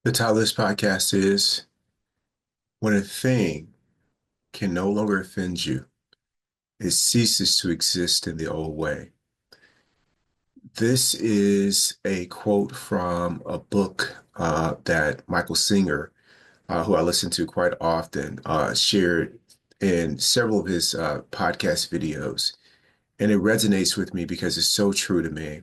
The title of this podcast is When a Thing Can No Longer Offend You, It Ceases to Exist in the Old Way. This is a quote from a book that Michael Singer, who I listen to quite often, shared in several of his podcast videos. And it resonates with me because it's so true to me.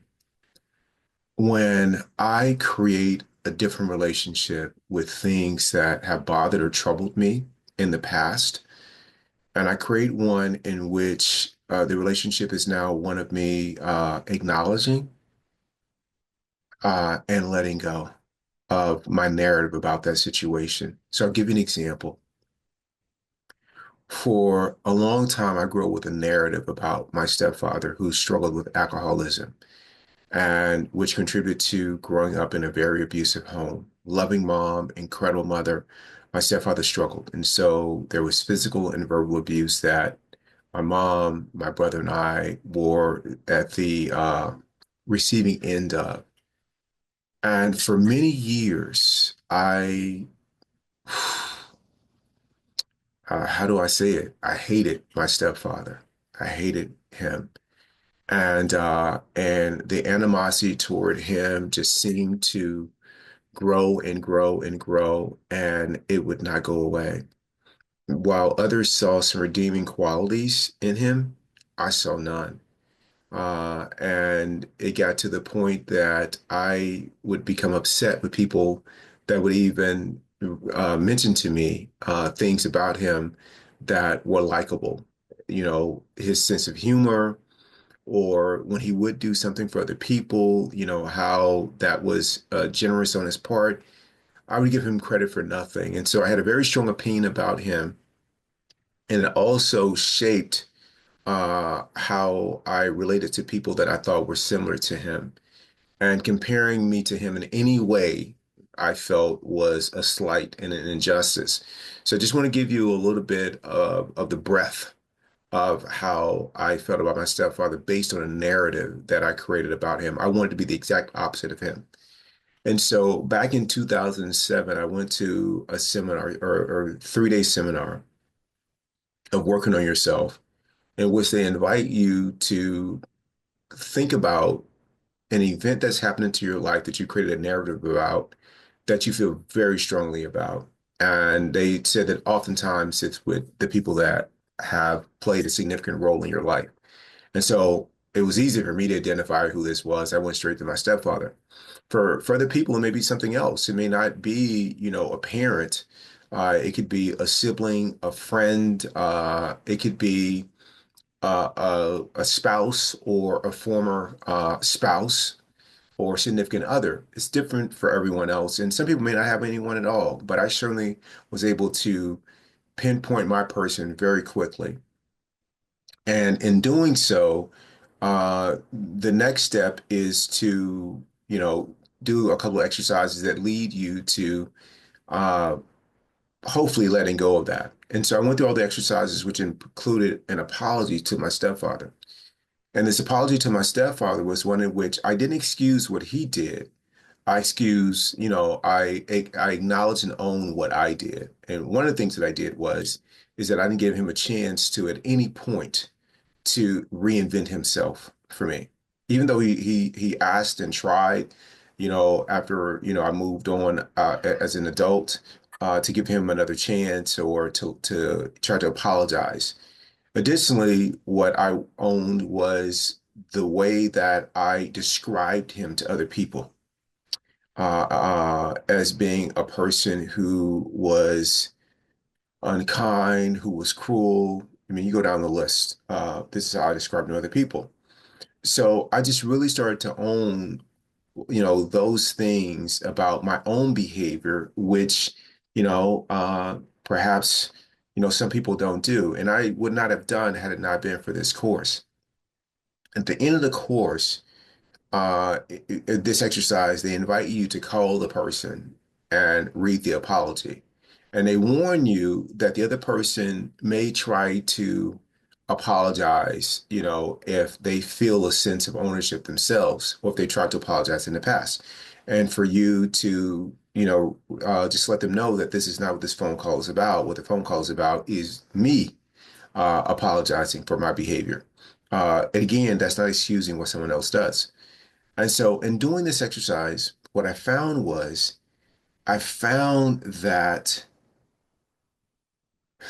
When I create a different relationship with things that have bothered or troubled me in the past, and I create one in which the relationship is now one of me acknowledging and letting go of my narrative about that situation. So I'll give you an example. For a long time, I grew up with a narrative about my stepfather who struggled with alcoholism, and which contributed to growing up in a very abusive home. Loving mom, incredible mother. My stepfather struggled. And so there was physical and verbal abuse that my mom, my brother, and I were at the receiving end of. And for many years, how do I say it? I hated my stepfather. I hated him. And the animosity toward him just seemed to grow and grow and grow, and it would not go away. While others saw some redeeming qualities in him, I saw none. And it got to the point that I would become upset with people that would even mention to me things about him that were likable. You know, his sense of humor, or when he would do something for other people, you know, how that was generous on his part. I would give him credit for nothing. And so I had a very strong opinion about him. And it also shaped how I related to people that I thought were similar to him. And comparing me to him in any way, I felt was a slight and an injustice. So I just want to give you a little bit of the breadth of how I felt about my stepfather based on a narrative that I created about him. I wanted to be the exact opposite of him. And so back in 2007, I went to a seminar or 3 day seminar of working on yourself, in which they invite you to think about an event that's happened to your life that you created a narrative about that you feel very strongly about. And they said that oftentimes it's with the people that have played a significant role in your life. And so it was easy for me to identify who this was. I went straight to my stepfather. For other people, it may be something else. It may not be, you know, a parent. It could be a sibling, a friend. It could be a spouse or a former spouse or significant other. It's different for everyone else. And some people may not have anyone at all, but I certainly was able to pinpoint my person very quickly. And in doing so, the next step is to, you know, do a couple of exercises that lead you to uh, hopefully letting go of that. And so I went through all the exercises, which included an apology to my stepfather. And this apology to my stepfather was one in which I didn't excuse what he did. I excuse, you know, I acknowledge and own what I did. And one of the things that I did is that I didn't give him a chance to at any point to reinvent himself for me. Even though he asked and tried, you know, after, you know, I moved on as an adult to give him another chance or to try to apologize. Additionally, what I owned was the way that I described him to other people as being a person who was unkind, who was cruel. I mean, you go down the list. This is how I describe to other people. So I just really started to own, you know, those things about my own behavior, which, you know, perhaps, you know, some people don't do. And I would not have done had it not been for this course. At the end of the course, this exercise, they invite you to call the person and read the apology. And they warn you that the other person may try to apologize, you know, if they feel a sense of ownership themselves, or if they tried to apologize in the past. And for you to, just let them know that this is not what this phone call is about. What the phone call is about is me apologizing for my behavior. And again, that's not excusing what someone else does. And so, in doing this exercise, what I found that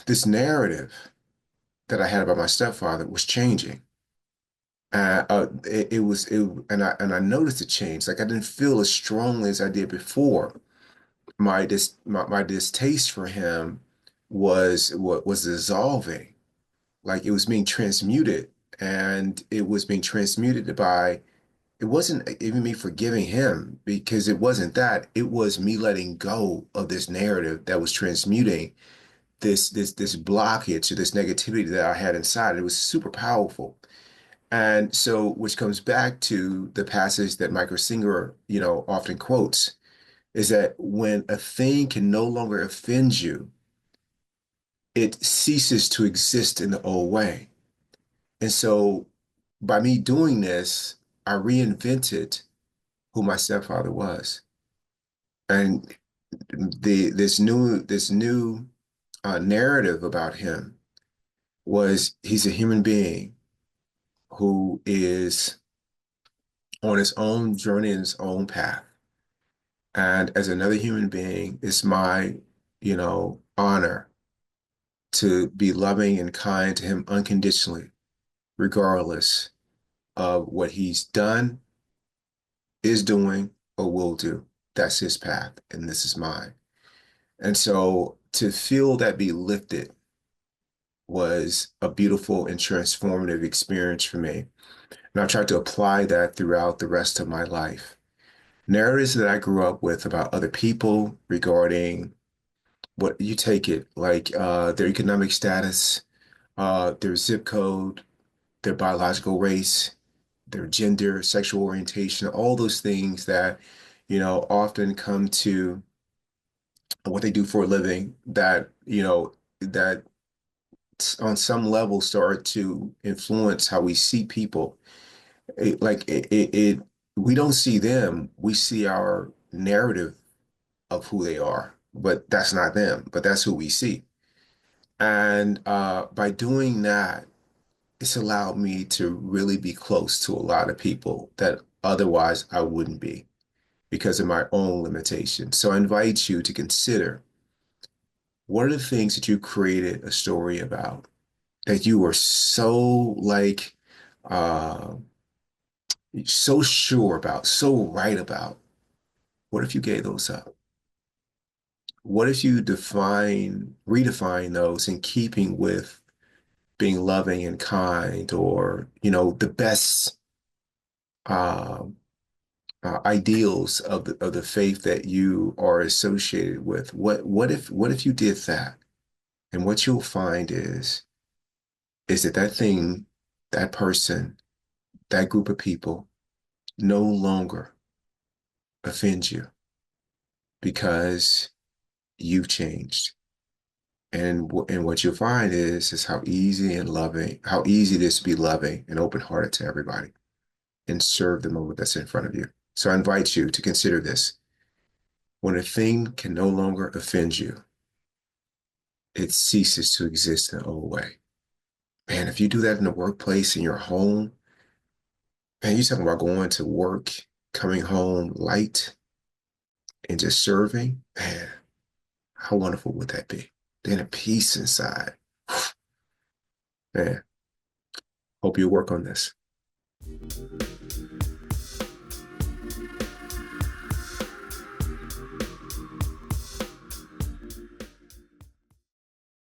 this narrative that I had about my stepfather was changing. And I noticed a change. Like I didn't feel as strongly as I did before. My distaste for him was dissolving. Like it was being transmuted, and it was being transmuted by it wasn't even me forgiving him because it wasn't that. It was me letting go of this narrative that was transmuting this blockage or this negativity that I had inside. It was super powerful. And so, which comes back to the passage that Michael Singer, often quotes, is that when a thing can no longer offend you, it ceases to exist in the old way. And so, by me doing this, I reinvented who my stepfather was. And this new narrative about him was he's a human being who is on his own journey in his own path. And as another human being, it's my, honor to be loving and kind to him unconditionally, regardless of what he's done, is doing, or will do. That's his path, and this is mine. And so to feel that be lifted was a beautiful and transformative experience for me. And I tried to apply that throughout the rest of my life. Narratives that I grew up with about other people regarding what you take it, like their economic status, their zip code, their biological race, their gender, sexual orientation, all those things that, often come to what they do for a living that, that on some level start to influence how we see people. We don't see them, we see our narrative of who they are, but that's not them, but that's who we see. And by doing that, it's allowed me to really be close to a lot of people that otherwise I wouldn't be because of my own limitations. So I invite you to consider what are the things that you created a story about that you were uh, so sure about, so right about. What if you gave those up? What if you redefine those in keeping with being loving and kind, or, the best uh, ideals of the faith that you are associated with? What if you did that? And what you'll find is that thing, that person, that group of people no longer offends you because you've changed. And what you'll find is how easy it is to be loving and open-hearted to everybody and serve the moment that's in front of you. So I invite you to consider this. When a thing can no longer offend you, it ceases to exist in an old way. Man, if you do that in the workplace, in your home, man, you're talking about going to work, coming home light, and just serving. Man, how wonderful would that be? Then a peace inside. Man, hope you work on this.